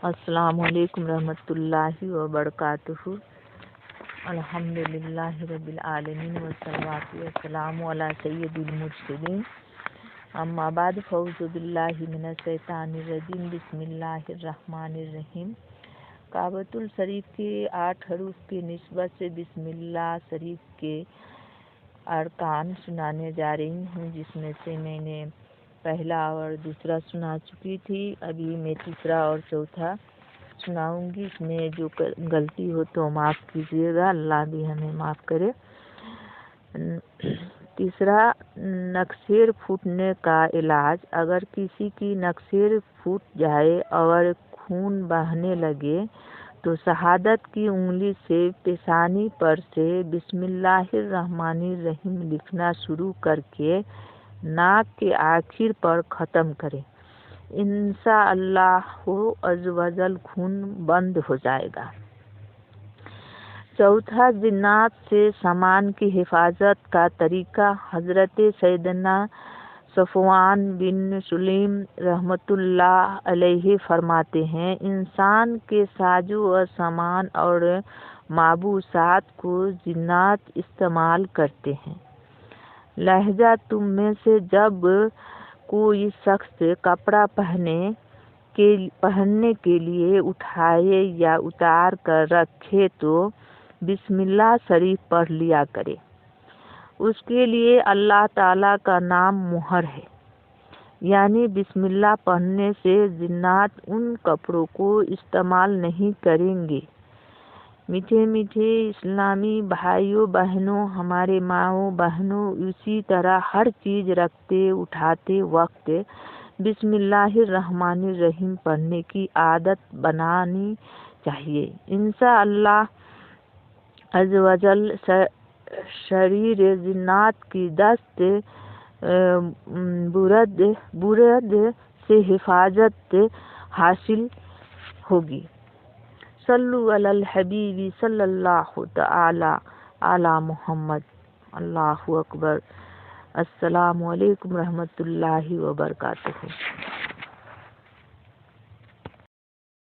السلام علیکم رحمۃ اللہ وبرکاتہ۔ الحمدللہ رب العالمین والصلاۃ والسلام علی سید المرسلین، اما بعد فاعوذ باللہ من الشیطان الرجیم، بسم اللہ الرحمن الرحیم۔ کعبۃ الشریف کے 8 حروف کی نسبت سے بسم اللہ شریف کے ارکان سنانے جا رہی ہوں، جس میں سے میں نے پہلا اور دوسرا سنا چکی تھی۔ ابھی میں تیسرا اور چوتھا سناؤں گی۔ اس میں جو غلطی ہو تو معاف کیجیے گا، اللہ بھی ہمیں معاف کرے۔ تیسرا، نکسیر پھوٹنے کا علاج۔ اگر کسی کی نکسیر پھوٹ جائے اور خون بہنے لگے تو شہادت کی انگلی سے پیشانی پر سے بسم اللہ الرحمن الرحیم لکھنا شروع کر کے ناک کے آخر پر ختم کرے، انشاءاللہ عز و جل خون بند ہو جائے گا۔ چوتھا، جنات سے سامان کی حفاظت کا طریقہ۔ حضرت سیدنا صفوان بن سلیم رحمۃ اللہ علیہ فرماتے ہیں، انسان کے سازو و سامان اور ملبوسات کو جنات استعمال کرتے ہیں، لہذا تم میں سے جب کوئی شخص کپڑا پہننے کے لیے اٹھائے یا اتار کر رکھے تو بسم اللہ شریف پڑھ لیا کرے، اس کے لیے اللہ تعالیٰ کا نام مہر ہے، یعنی بسم اللہ پڑھنے سے جنات ان کپڑوں کو استعمال نہیں کریں گے۔ میٹھے میٹھے اسلامی بھائیوں بہنوں، ہمارے ماؤں بہنوں، اسی طرح ہر چیز رکھتے اٹھاتے وقت بسم اللہ الرحمن الرحیم پڑھنے کی عادت بنانی چاہیے۔ انشاءاللہ عز و جل شریر جنات کی دست برد سے حفاظت حاصل ہوگی۔ صلو علی الحبیب صلی اللہ تعالی علی محمد۔ اللہ اکبر۔ السلام علیکم رحمۃ اللہ وبرکاتہ۔